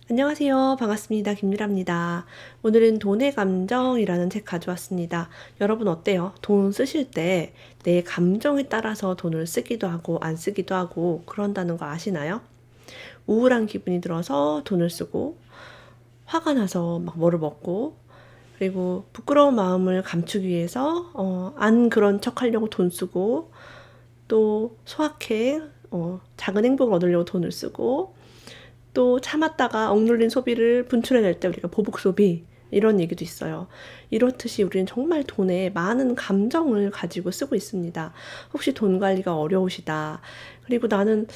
안녕하세요. 반갑습니다. 김유라입니다. 오늘은 돈의 감정이라는 책 가져왔습니다. 여러분 어때요? 돈 쓰실 때 내 감정에 따라서 돈을 쓰기도 하고 안 쓰기도 하고 그런다는 거 아시나요? 우울한 기분이 들어서 돈을 쓰고 화가 나서 막 뭐를 먹고 그리고 부끄러운 마음을 감추기 위해서 안 그런 척 하려고 돈 쓰고 또 소확행, 작은 행복을 얻으려고 돈을 쓰고 또 참았다가 억눌린 소비를 분출해낼 때 우리가 보복 소비 이런 얘기도 있어요. 이렇듯이 우리는 정말 돈에 많은 감정을 가지고 쓰고 있습니다. 혹시 돈 관리가 어려우시다. 그리고 난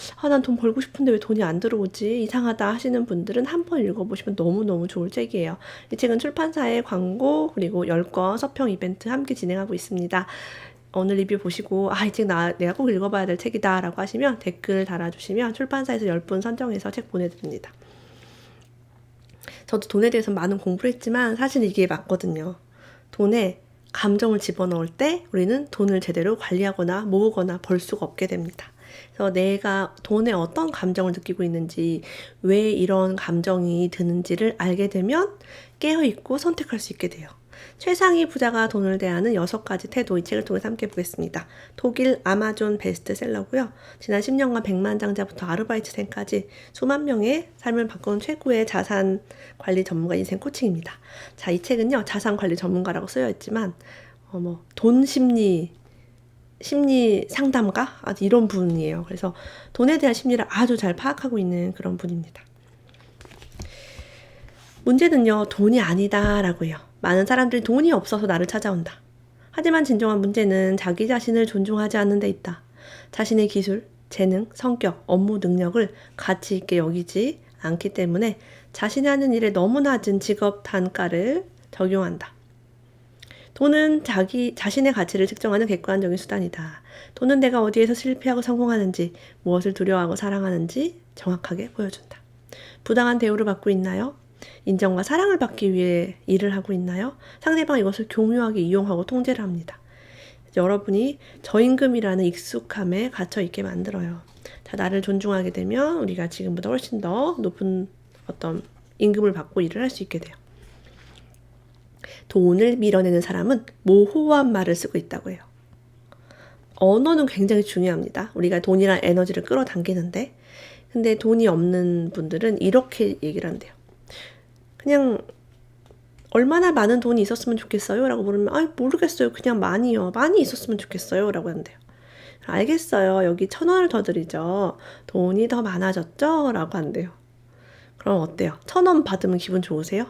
돈 벌고 싶은데 왜 돈이 안 들어오지? 이상하다 하시는 분들은 한번 읽어보시면 너무너무 좋을 책이에요. 이 책은 출판사의 광고 그리고 10권 서평 이벤트 함께 진행하고 있습니다. 오늘 리뷰 보시고 이 책 내가 꼭 읽어봐야 될 책이다 라고 하시면 댓글 달아주시면 출판사에서 10분 선정해서 책 보내드립니다. 저도 돈에 대해서 많은 공부를 했지만 사실 이게 맞거든요. 돈에 감정을 집어넣을 때 우리는 돈을 제대로 관리하거나 모으거나 벌 수가 없게 됩니다. 그래서 내가 돈에 어떤 감정을 느끼고 있는지, 왜 이런 감정이 드는지를 알게 되면 깨어있고 선택할 수 있게 돼요. 최상위 부자가 돈을 대하는 6가지 태도, 이 책을 통해서 함께 보겠습니다. 독일 아마존 베스트셀러고요. 지난 10년간 100만 장자부터 아르바이트생까지 수만 명의 삶을 바꾼 최고의 자산 관리 전문가 인생 코칭입니다. 자, 이 책은요, 자산 관리 전문가라고 쓰여 있지만 돈 심리 상담가? 이런 분이에요. 그래서 돈에 대한 심리를 아주 잘 파악하고 있는 그런 분입니다. 문제는요, 돈이 아니다라고 해요. 많은 사람들이 돈이 없어서 나를 찾아온다. 하지만 진정한 문제는 자기 자신을 존중하지 않는 데 있다. 자신의 기술, 재능, 성격, 업무 능력을 가치 있게 여기지 않기 때문에 자신이 하는 일에 너무 낮은 직업 단가를 적용한다. 돈은 자신의 가치를 측정하는 객관적인 수단이다. 돈은 내가 어디에서 실패하고 성공하는지, 무엇을 두려워하고 사랑하는지 정확하게 보여준다. 부당한 대우를 받고 있나요? 인정과 사랑을 받기 위해 일을 하고 있나요? 상대방이 이것을 교묘하게 이용하고 통제를 합니다. 여러분이 저임금이라는 익숙함에 갇혀 있게 만들어요. 자, 나를 존중하게 되면 우리가 지금보다 훨씬 더 높은 어떤 임금을 받고 일을 할 수 있게 돼요. 돈을 밀어내는 사람은 모호한 말을 쓰고 있다고 해요. 언어는 굉장히 중요합니다. 우리가 돈이란 에너지를 끌어당기는데, 근데 돈이 없는 분들은 이렇게 얘기를 한대요. 그냥 얼마나 많은 돈이 있었으면 좋겠어요? 라고 물으면 모르겠어요. 그냥 많이요. 많이 있었으면 좋겠어요. 라고 한대요. 알겠어요. 여기 1,000원을 더 드리죠. 돈이 더 많아졌죠? 라고 한대요. 그럼 어때요? 1,000원 받으면 기분 좋으세요?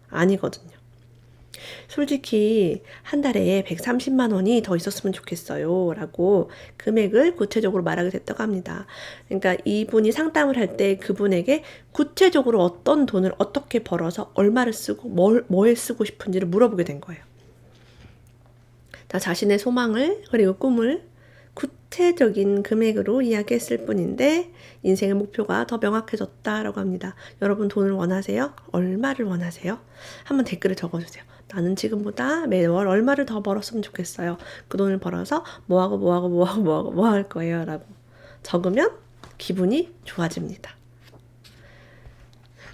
아니거든요. 솔직히 한 달에 130만 원이 더 있었으면 좋겠어요 라고 금액을 구체적으로 말하게 됐다고 합니다. 그러니까 이분이 상담을 할 때 그분에게 구체적으로 어떤 돈을 어떻게 벌어서 얼마를 쓰고 뭐에 쓰고 싶은지를 물어보게 된 거예요. 자신의 소망을 그리고 꿈을 구체적인 금액으로 이야기했을 뿐인데 인생의 목표가 더 명확해졌다라고 합니다. 여러분 돈을 원하세요? 얼마를 원하세요? 한번 댓글에 적어주세요. 나는 지금보다 매월 얼마를 더 벌었으면 좋겠어요. 그 돈을 벌어서 뭐 할 거예요 라고 적으면 기분이 좋아집니다.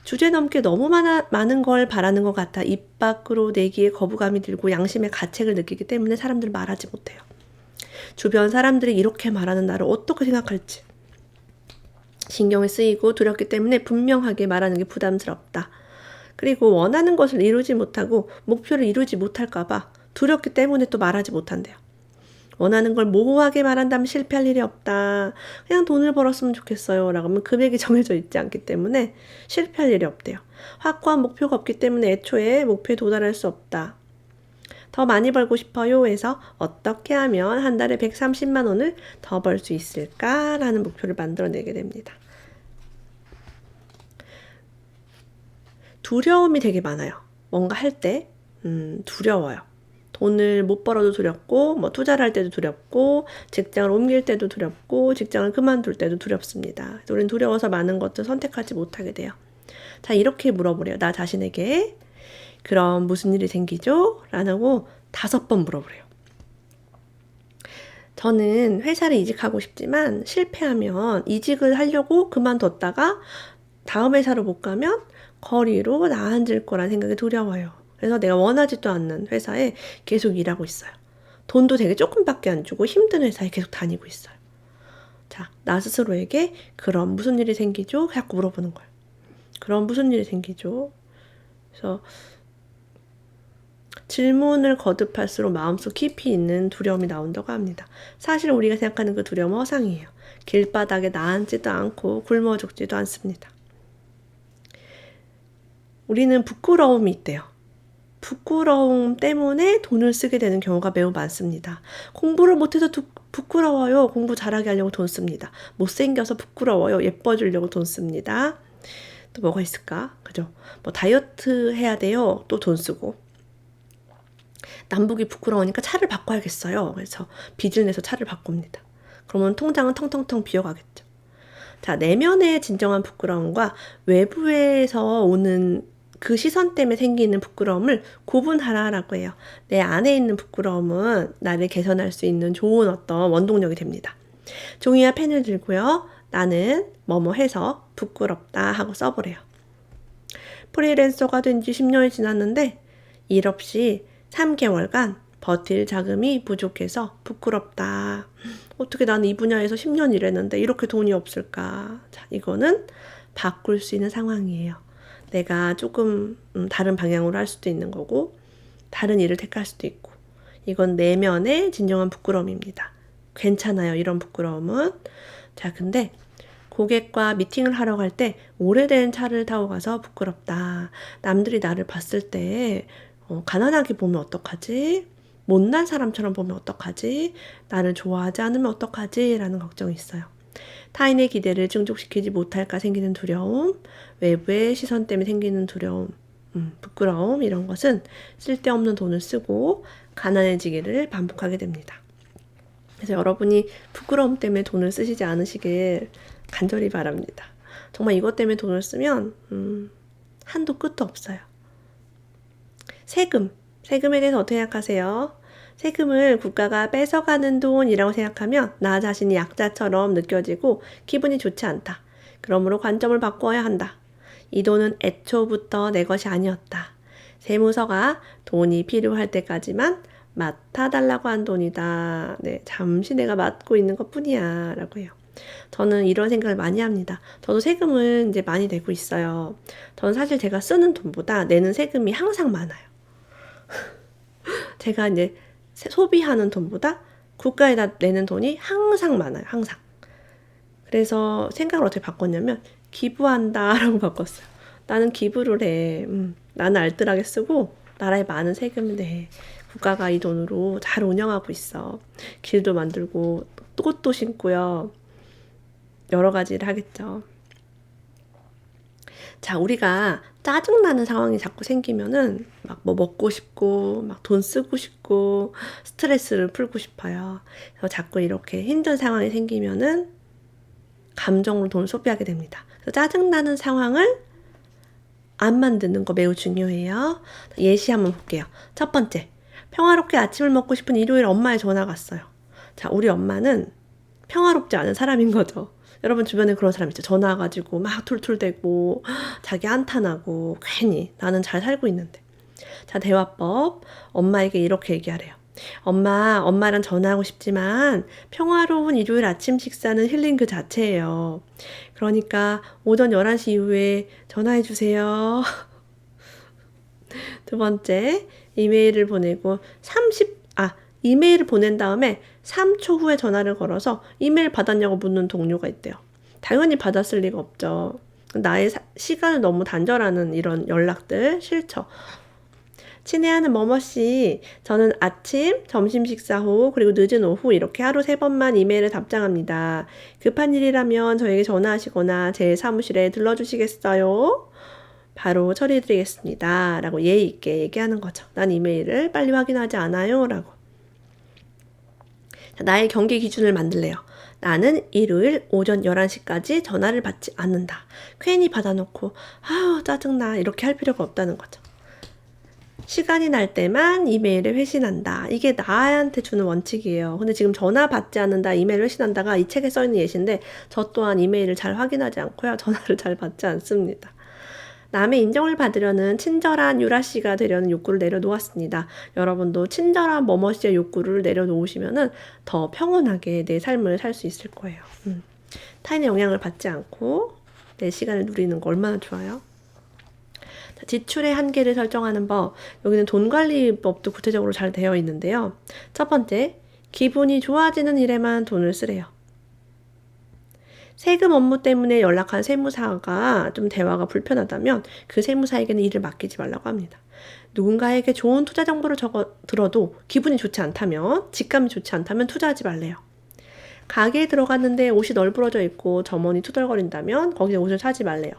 주제넘게 너무 많은 걸 바라는 것 같아 입 밖으로 내기에 거부감이 들고 양심의 가책을 느끼기 때문에 사람들 말하지 못해요. 주변 사람들이 이렇게 말하는 나를 어떻게 생각할지 신경이 쓰이고 두렵기 때문에 분명하게 말하는 게 부담스럽다. 그리고 원하는 것을 이루지 못하고 목표를 이루지 못할까봐 두렵기 때문에 또 말하지 못한대요. 원하는 걸 모호하게 말한다면 실패할 일이 없다. 그냥 돈을 벌었으면 좋겠어요 라고 하면 금액이 정해져 있지 않기 때문에 실패할 일이 없대요. 확고한 목표가 없기 때문에 애초에 목표에 도달할 수 없다. 더 많이 벌고 싶어요 해서 어떻게 하면 한 달에 130만 원을 더 벌 수 있을까라는 목표를 만들어내게 됩니다. 두려움이 되게 많아요. 뭔가 할 때 두려워요. 돈을 못 벌어도 두렵고 투자를 할 때도 두렵고 직장을 옮길 때도 두렵고 직장을 그만둘 때도 두렵습니다. 우리는 두려워서 많은 것들 선택하지 못하게 돼요. 자, 이렇게 물어보래요. 나 자신에게 그럼 무슨 일이 생기죠? 라고 5번 물어보래요. 저는 회사를 이직하고 싶지만 실패하면 이직을 하려고 그만뒀다가 다음 회사로 못 가면 거리로 나앉을 거란 생각이 두려워요. 그래서 내가 원하지도 않는 회사에 계속 일하고 있어요. 돈도 되게 조금밖에 안 주고 힘든 회사에 계속 다니고 있어요. 자, 나 스스로에게 그럼 무슨 일이 생기죠? 자꾸 물어보는 거예요. 그럼 무슨 일이 생기죠? 그래서 질문을 거듭할수록 마음속 깊이 있는 두려움이 나온다고 합니다. 사실 우리가 생각하는 그 두려움은 허상이에요. 길바닥에 나앉지도 않고 굶어 죽지도 않습니다. 우리는 부끄러움이 있대요. 부끄러움 때문에 돈을 쓰게 되는 경우가 매우 많습니다. 공부를 못해서 부끄러워요. 공부 잘하게 하려고 돈 씁니다. 못생겨서 부끄러워요. 예뻐지려고 돈 씁니다. 또 뭐가 있을까? 그죠? 뭐 다이어트 해야 돼요. 또 돈 쓰고. 남북이 부끄러우니까 차를 바꿔야겠어요. 그래서 빚을 내서 차를 바꿉니다. 그러면 통장은 텅텅텅 비어가겠죠. 자, 내면의 진정한 부끄러움과 외부에서 오는 그 시선 때문에 생기는 부끄러움을 구분하라라고 해요. 내 안에 있는 부끄러움은 나를 개선할 수 있는 좋은 어떤 원동력이 됩니다. 종이와 펜을 들고요. 나는 뭐뭐 해서 부끄럽다 하고 써보래요. 프리랜서가 된 지 10년이 지났는데 일 없이 3개월간 버틸 자금이 부족해서 부끄럽다. 어떻게 나는 이 분야에서 10년 일했는데 이렇게 돈이 없을까? 자, 이거는 바꿀 수 있는 상황이에요. 내가 조금 다른 방향으로 할 수도 있는 거고 다른 일을 택할 수도 있고 이건 내면의 진정한 부끄러움입니다. 괜찮아요. 이런 부끄러움은. 자, 근데 고객과 미팅을 하러 갈 때 오래된 차를 타고 가서 부끄럽다. 남들이 나를 봤을 때 가난하게 보면 어떡하지? 못난 사람처럼 보면 어떡하지? 나를 좋아하지 않으면 어떡하지? 라는 걱정이 있어요. 타인의 기대를 충족시키지 못할까 생기는 두려움, 외부의 시선 때문에 생기는 두려움, 부끄러움 이런 것은 쓸데없는 돈을 쓰고 가난해지기를 반복하게 됩니다. 그래서 여러분이 부끄러움 때문에 돈을 쓰시지 않으시길 간절히 바랍니다. 정말 이것 때문에 돈을 쓰면 한도 끝도 없어요. 세금에 대해서 어떻게 생각하세요? 세금을 국가가 뺏어가는 돈이라고 생각하면 나 자신이 약자처럼 느껴지고 기분이 좋지 않다. 그러므로 관점을 바꿔야 한다. 이 돈은 애초부터 내 것이 아니었다. 세무서가 돈이 필요할 때까지만 맡아달라고 한 돈이다. 네, 잠시 내가 맡고 있는 것 뿐이야. 라고 해요. 저는 이런 생각을 많이 합니다. 저도 세금을 이제 많이 내고 있어요. 저는 사실 제가 쓰는 돈보다 내는 세금이 항상 많아요. 제가 이제 소비하는 돈보다 국가에다 내는 돈이 항상 많아요. 항상. 그래서 생각을 어떻게 바꿨냐면 기부한다라고 바꿨어요. 나는 기부를 해. 나는 알뜰하게 쓰고 나라에 많은 세금을 내. 국가가 이 돈으로 잘 운영하고 있어. 길도 만들고 꽃도 심고요. 여러 가지를 하겠죠. 자, 우리가 짜증나는 상황이 자꾸 생기면은 막 뭐 먹고 싶고 막 돈 쓰고 싶고 스트레스를 풀고 싶어요. 그래서 자꾸 이렇게 힘든 상황이 생기면은 감정으로 돈을 소비하게 됩니다. 그래서 짜증나는 상황을 안 만드는 거 매우 중요해요. 예시 한번 볼게요. 첫 번째, 평화롭게 아침을 먹고 싶은 일요일 엄마의 전화가 왔어요. 자, 우리 엄마는 평화롭지 않은 사람인 거죠. 여러분 주변에 그런 사람 있죠. 전화 와가지고 막 툴툴대고 자기 한탄하고 괜히 나는 잘 살고 있는데. 자, 대화법. 엄마에게 이렇게 얘기하래요. 엄마랑 전화하고 싶지만 평화로운 일요일 아침 식사는 힐링 그 자체예요. 그러니까 오전 11시 이후에 전화해 주세요. 두 번째, 이메일을 보내고 이메일을 보낸 다음에 3초 후에 전화를 걸어서 이메일 받았냐고 묻는 동료가 있대요. 당연히 받았을 리가 없죠. 나의 시간을 너무 단절하는 이런 연락들 싫죠. 친애하는 뭐뭐씨, 저는 아침, 점심 식사 후, 그리고 늦은 오후 이렇게 하루 3번만 이메일을 답장합니다. 급한 일이라면 저에게 전화하시거나 제 사무실에 들러주시겠어요? 바로 처리해드리겠습니다. 라고 예의 있게 얘기하는 거죠. 난 이메일을 빨리 확인하지 않아요. 라고. 나의 경계 기준을 만들래요. 나는 일요일 오전 11시까지 전화를 받지 않는다. 괜히 받아놓고 아우 짜증나 이렇게 할 필요가 없다는 거죠. 시간이 날 때만 이메일을 회신한다. 이게 나한테 주는 원칙이에요. 근데 지금 전화 받지 않는다, 이메일 회신한다가 이 책에 써있는 예시인데 저 또한 이메일을 잘 확인하지 않고요. 전화를 잘 받지 않습니다. 남의 인정을 받으려는 친절한 유라씨가 되려는 욕구를 내려놓았습니다. 여러분도 친절한 머머씨의 욕구를 내려놓으시면은 더 평온하게 내 삶을 살 수 있을 거예요. 타인의 영향을 받지 않고 내 시간을 누리는 거 얼마나 좋아요? 지출의 한계를 설정하는 법, 여기는 돈관리법도 구체적으로 잘 되어 있는데요. 첫 번째, 기분이 좋아지는 일에만 돈을 쓰래요. 세금 업무 때문에 연락한 세무사가 좀 대화가 불편하다면 그 세무사에게는 일을 맡기지 말라고 합니다. 누군가에게 좋은 투자 정보를 들어도 기분이 좋지 않다면, 직감이 좋지 않다면 투자하지 말래요. 가게에 들어갔는데 옷이 널브러져 있고 점원이 투덜거린다면 거기서 옷을 사지 말래요.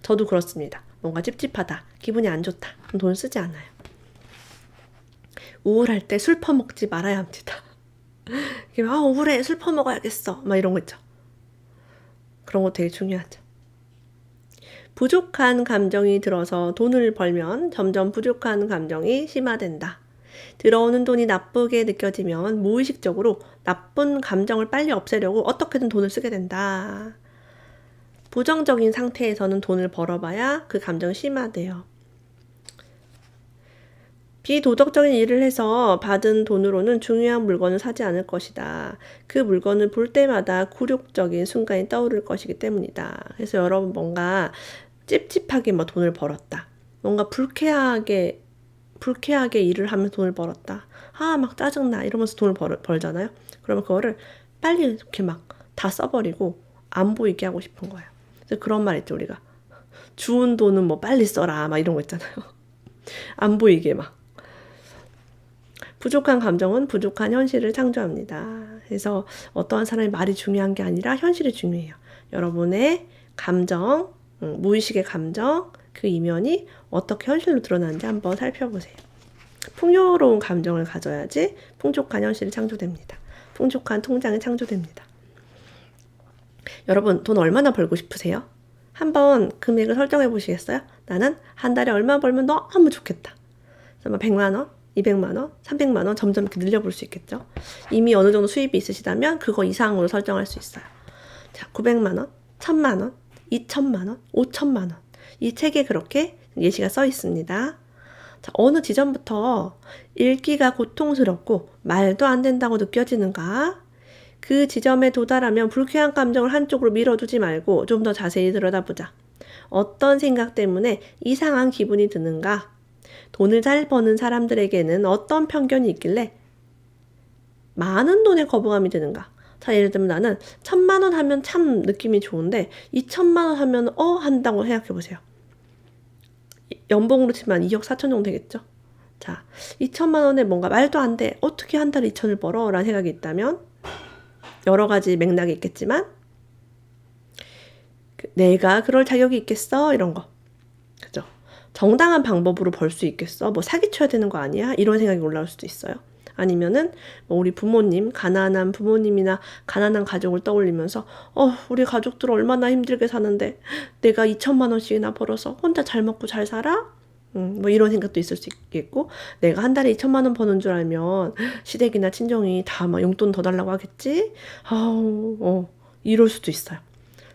저도 그렇습니다. 뭔가 찝찝하다, 기분이 안 좋다, 그럼 돈 쓰지 않아요. 우울할 때 술 퍼먹지 말아야 합니다. 우울해, 술 퍼먹어야겠어, 막 이런 거 있죠. 그런 거 되게 중요하죠. 부족한 감정이 들어서 돈을 벌면 점점 부족한 감정이 심화된다. 들어오는 돈이 나쁘게 느껴지면 무의식적으로 나쁜 감정을 빨리 없애려고 어떻게든 돈을 쓰게 된다. 부정적인 상태에서는 돈을 벌어봐야 그 감정이 심화돼요. 비도덕적인 일을 해서 받은 돈으로는 중요한 물건을 사지 않을 것이다. 그 물건을 볼 때마다 굴욕적인 순간이 떠오를 것이기 때문이다. 그래서 여러분 뭔가 찝찝하게 뭐 돈을 벌었다. 뭔가 불쾌하게 일을 하면서 돈을 벌었다. 막 짜증나 이러면서 돈을 벌잖아요. 그러면 그거를 빨리 이렇게 막 다 써버리고 안 보이게 하고 싶은 거예요. 그래서 그런 말 있죠, 우리가. 주운 돈은 뭐 빨리 써라 막 이런 거 있잖아요. 안 보이게 막. 부족한 감정은 부족한 현실을 창조합니다. 그래서 어떠한 사람의 말이 중요한 게 아니라 현실이 중요해요. 여러분의 감정, 무의식의 감정, 그 이면이 어떻게 현실로 드러나는지 한번 살펴보세요. 풍요로운 감정을 가져야지 풍족한 현실이 창조됩니다. 풍족한 통장이 창조됩니다. 여러분, 돈 얼마나 벌고 싶으세요? 한번 금액을 설정해 보시겠어요? 나는 한 달에 얼마 벌면 너무 좋겠다. 100만 원, 200만 원, 300만 원 점점 이렇게 늘려볼 수 있겠죠? 이미 어느 정도 수입이 있으시다면 그거 이상으로 설정할 수 있어요. 자, 900만 원, 1000만 원, 2000만 원, 5000만 원. 이 책에 그렇게 예시가 써 있습니다. 자, 어느 지점부터 읽기가 고통스럽고 말도 안 된다고 느껴지는가? 그 지점에 도달하면 불쾌한 감정을 한쪽으로 밀어두지 말고 좀 더 자세히 들여다보자. 어떤 생각 때문에 이상한 기분이 드는가? 돈을 잘 버는 사람들에게는 어떤 편견이 있길래 많은 돈에 거부감이 드는가? 자, 예를 들면 나는 1000만 원 하면 참 느낌이 좋은데 2000만 원 하면 한다고 생각해 보세요. 연봉으로 치면 2억 4천 정도 되겠죠? 자, 2천만 원에 뭔가 말도 안 돼. 어떻게 한 달에 2천을 벌어? 라는 생각이 있다면 여러 가지 맥락이 있겠지만 내가 그럴 자격이 있겠어? 이런 거. 그죠? 정당한 방법으로 벌 수 있겠어? 뭐 사기쳐야 되는 거 아니야? 이런 생각이 올라올 수도 있어요. 아니면은 우리 부모님, 가난한 부모님이나 가난한 가족을 떠올리면서 우리 가족들 얼마나 힘들게 사는데 내가 2천만 원씩이나 벌어서 혼자 잘 먹고 잘 살아? 뭐 이런 생각도 있을 수 있겠고, 내가 한 달에 2천만 원 버는 줄 알면 시댁이나 친정이 다 막 용돈 더 달라고 하겠지? 이럴 수도 있어요.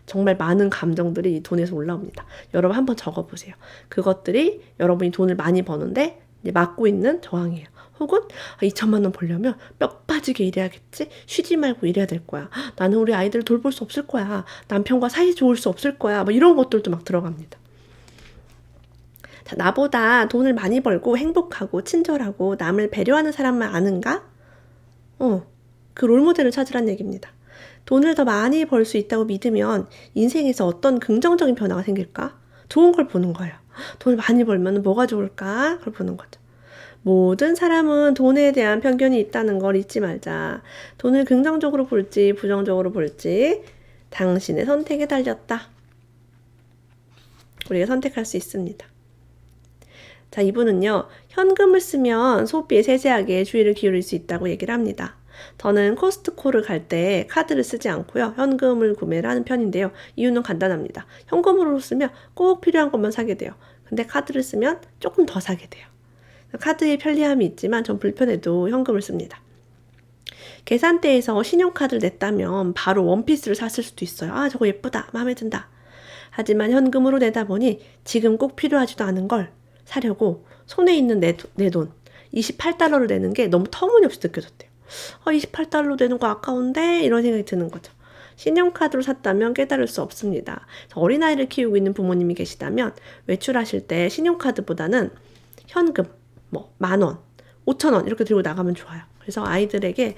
정말 많은 감정들이 이 돈에서 올라옵니다. 여러분 한번 적어보세요. 그것들이 여러분이 돈을 많이 버는데 이제 막고 있는 저항이에요. 혹은 2천만 원 벌려면 뼈 빠지게 일해야겠지? 쉬지 말고 일해야 될 거야. 나는 우리 아이들을 돌볼 수 없을 거야. 남편과 사이 좋을 수 없을 거야. 뭐 이런 것들도 막 들어갑니다. 자, 나보다 돈을 많이 벌고 행복하고 친절하고 남을 배려하는 사람만 아는가? 그 롤모델을 찾으란 얘기입니다. 돈을 더 많이 벌 수 있다고 믿으면 인생에서 어떤 긍정적인 변화가 생길까? 좋은 걸 보는 거예요. 돈을 많이 벌면 뭐가 좋을까? 그걸 보는 거죠. 모든 사람은 돈에 대한 편견이 있다는 걸 잊지 말자. 돈을 긍정적으로 볼지 부정적으로 볼지 당신의 선택에 달렸다. 우리가 선택할 수 있습니다. 자, 이분은요, 현금을 쓰면 소비에 세세하게 주의를 기울일 수 있다고 얘기를 합니다. 저는 코스트코를 갈 때 카드를 쓰지 않고요, 현금을 구매를 하는 편인데요. 이유는 간단합니다. 현금으로 쓰면 꼭 필요한 것만 사게 돼요. 근데 카드를 쓰면 조금 더 사게 돼요. 카드의 편리함이 있지만 전 불편해도 현금을 씁니다. 계산대에서 신용카드를 냈다면 바로 원피스를 샀을 수도 있어요. 저거 예쁘다, 마음에 든다. 하지만 현금으로 내다 보니 지금 꼭 필요하지도 않은 걸 사려고 손에 있는 내 돈 28달러를 내는 게 너무 터무니없이 느껴졌대요. 28달러 내는 거 아까운데 이런 생각이 드는 거죠. 신용카드로 샀다면 깨달을 수 없습니다. 어린아이를 키우고 있는 부모님이 계시다면 외출하실 때 신용카드보다는 현금 10,000원, 5,000원 이렇게 들고 나가면 좋아요. 그래서 아이들에게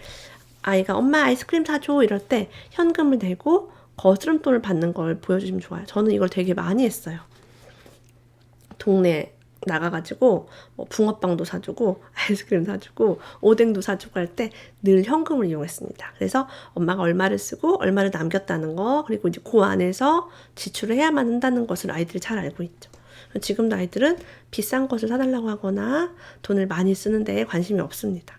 아이가 엄마 아이스크림 사줘 이럴 때 현금을 내고 거스름돈을 받는 걸 보여주시면 좋아요. 저는 이걸 되게 많이 했어요. 동네 나가가지고 붕어빵도 사주고 아이스크림 사주고 오뎅도 사주고 할 때 늘 현금을 이용했습니다. 그래서 엄마가 얼마를 쓰고 얼마를 남겼다는 거 그리고 이제 그 안에서 지출을 해야만 한다는 것을 아이들이 잘 알고 있죠. 지금도 아이들은 비싼 것을 사달라고 하거나 돈을 많이 쓰는 데에 관심이 없습니다.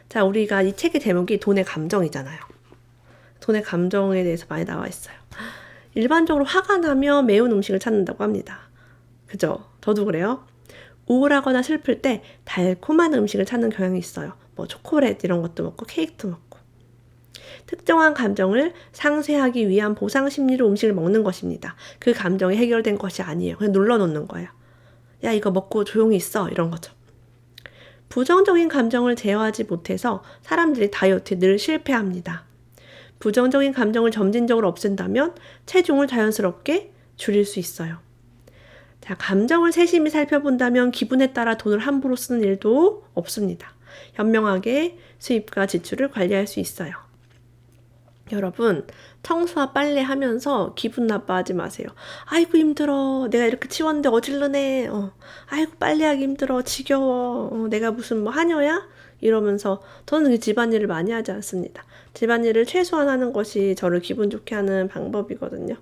자, 우리가 이 책의 제목이 돈의 감정이잖아요. 돈의 감정에 대해서 많이 나와 있어요. 일반적으로 화가 나면 매운 음식을 찾는다고 합니다. 그죠? 저도 그래요. 우울하거나 슬플 때 달콤한 음식을 찾는 경향이 있어요. 초콜릿 이런 것도 먹고 케이크도 먹고. 특정한 감정을 상쇄하기 위한 보상 심리로 음식을 먹는 것입니다. 그 감정이 해결된 것이 아니에요. 그냥 눌러놓는 거예요. 야, 이거 먹고 조용히 있어. 이런 거죠. 부정적인 감정을 제어하지 못해서 사람들이 다이어트에 늘 실패합니다. 부정적인 감정을 점진적으로 없앤다면 체중을 자연스럽게 줄일 수 있어요. 자, 감정을 세심히 살펴본다면 기분에 따라 돈을 함부로 쓰는 일도 없습니다. 현명하게 수입과 지출을 관리할 수 있어요. 여러분, 청소와 빨래 하면서 기분 나빠하지 마세요. 아이고 힘들어. 내가 이렇게 치웠는데 어질르네. 아이고 빨래하기 힘들어. 지겨워. 내가 무슨 하녀야? 이러면서 저는 집안일을 많이 하지 않습니다. 집안일을 최소한 하는 것이 저를 기분 좋게 하는 방법이거든요.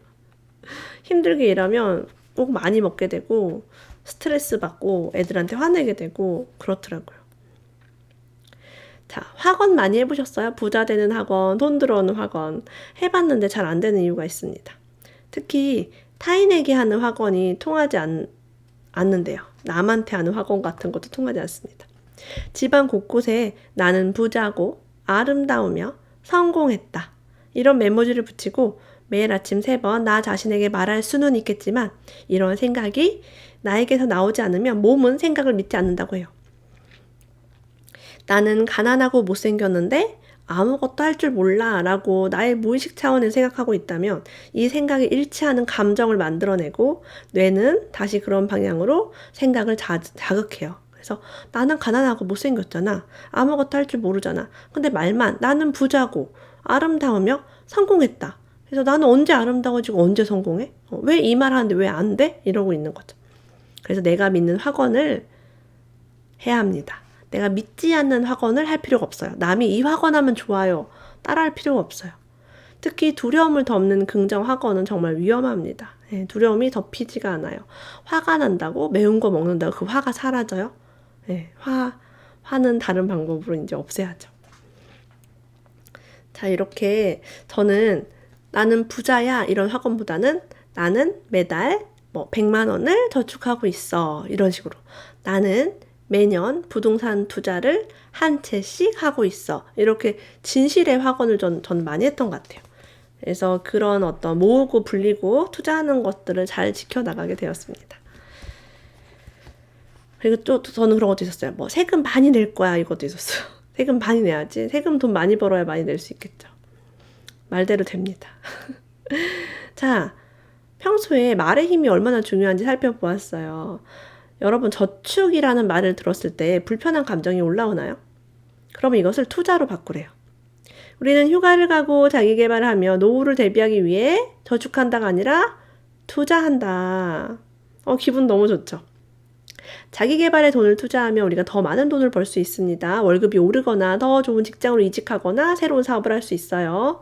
힘들게 일하면 꼭 많이 먹게 되고 스트레스 받고 애들한테 화내게 되고 그렇더라고요. 자, 학원 많이 해보셨어요? 부자 되는 학원, 돈 들어오는 학원 해봤는데 잘 안 되는 이유가 있습니다. 특히 타인에게 하는 학원이 통하지 않는데요. 남한테 하는 학원 같은 것도 통하지 않습니다. 집안 곳곳에 나는 부자고 아름다우며 성공했다. 이런 메모지를 붙이고 매일 아침 3번 나 자신에게 말할 수는 있겠지만 이런 생각이 나에게서 나오지 않으면 몸은 생각을 믿지 않는다고 해요. 나는 가난하고 못생겼는데 아무것도 할 줄 몰라 라고 나의 무의식 차원에서 생각하고 있다면 이 생각에 일치하는 감정을 만들어내고 뇌는 다시 그런 방향으로 생각을 자극해요. 그래서 나는 가난하고 못생겼잖아. 아무것도 할 줄 모르잖아. 근데 말만 나는 부자고 아름다우며 성공했다. 그래서 나는 언제 아름다워지고 언제 성공해? 왜 이 말 하는데 왜 안 돼? 이러고 있는 거죠. 그래서 내가 믿는 학원을 해야 합니다. 내가 믿지 않는 학원을 할 필요가 없어요. 남이 이 학원 하면 좋아요. 따라할 필요가 없어요. 특히 두려움을 덮는 긍정 학원은 정말 위험합니다. 두려움이 덮이지가 않아요. 화가 난다고 매운 거 먹는다고 그 화가 사라져요? 화는 다른 방법으로 이제 없애야죠. 자, 이렇게 저는 나는 부자야 이런 학원보다는 나는 매달 100만 원을 저축하고 있어 이런 식으로 나는 매년 부동산 투자를 한 채씩 하고 있어 이렇게 진실의 학원을 전 많이 했던 것 같아요. 그래서 그런 어떤 모으고 불리고 투자하는 것들을 잘 지켜나가게 되었습니다. 그리고 또 저는 그런 것도 있었어요. 세금 많이 낼 거야 이것도 있었어요. 세금 많이 내야지. 세금 돈 많이 벌어야 많이 낼 수 있겠죠. 말대로 됩니다. 자, 평소에 말의 힘이 얼마나 중요한지 살펴보았어요. 여러분 저축이라는 말을 들었을 때 불편한 감정이 올라오나요? 그러면 이것을 투자로 바꾸래요. 우리는 휴가를 가고 자기계발을 하며 노후를 대비하기 위해 저축한다가 아니라 투자한다. 기분 너무 좋죠. 자기계발에 돈을 투자하면 우리가 더 많은 돈을 벌 수 있습니다. 월급이 오르거나 더 좋은 직장으로 이직하거나 새로운 사업을 할 수 있어요.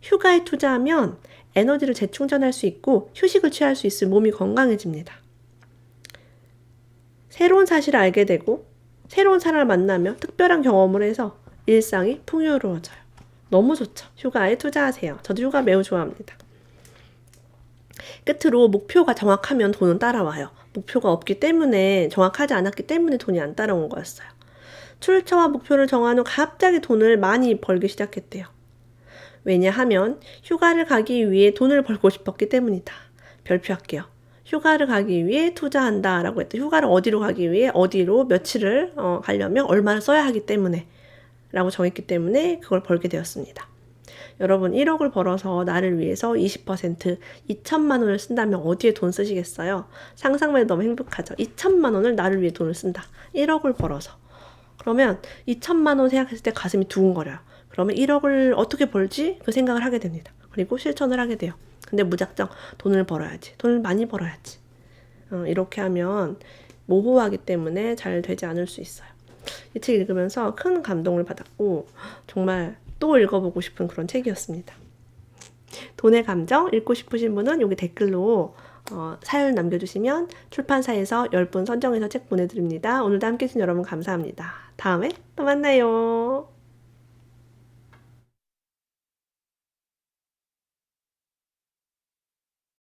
휴가에 투자하면 에너지를 재충전할 수 있고 휴식을 취할 수 있을 몸이 건강해집니다. 새로운 사실을 알게 되고 새로운 사람을 만나며 특별한 경험을 해서 일상이 풍요로워져요. 너무 좋죠. 휴가에 투자하세요. 저도 휴가 매우 좋아합니다. 끝으로 목표가 정확하면 돈은 따라와요. 목표가 없기 때문에 정확하지 않았기 때문에 돈이 안 따라온 거였어요. 출처와 목표를 정한 후 갑자기 돈을 많이 벌기 시작했대요. 왜냐하면 휴가를 가기 위해 돈을 벌고 싶었기 때문이다. 별표할게요. 휴가를 가기 위해 투자한다 라고 했다. 휴가를 어디로 가기 위해 어디로 며칠을 가려면 얼마를 써야 하기 때문에 라고 정했기 때문에 그걸 벌게 되었습니다. 여러분 1억을 벌어서 나를 위해서 20% 2천만 원을 쓴다면 어디에 돈 쓰시겠어요? 상상만 해도 너무 행복하죠. 2천만 원을 나를 위해 돈을 쓴다. 1억을 벌어서. 그러면 2천만 원 생각했을 때 가슴이 두근거려요. 그러면 1억을 어떻게 벌지? 그 생각을 하게 됩니다. 그리고 실천을 하게 돼요. 근데 무작정 돈을 벌어야지. 돈을 많이 벌어야지. 이렇게 하면 모호하기 때문에 잘 되지 않을 수 있어요. 이 책 읽으면서 큰 감동을 받았고 정말 또 읽어보고 싶은 그런 책이었습니다. 돈의 감정 읽고 싶으신 분은 여기 댓글로 사연 남겨주시면 출판사에서 10분 선정해서 책 보내드립니다. 오늘도 함께해 주신 여러분 감사합니다. 다음에 또 만나요.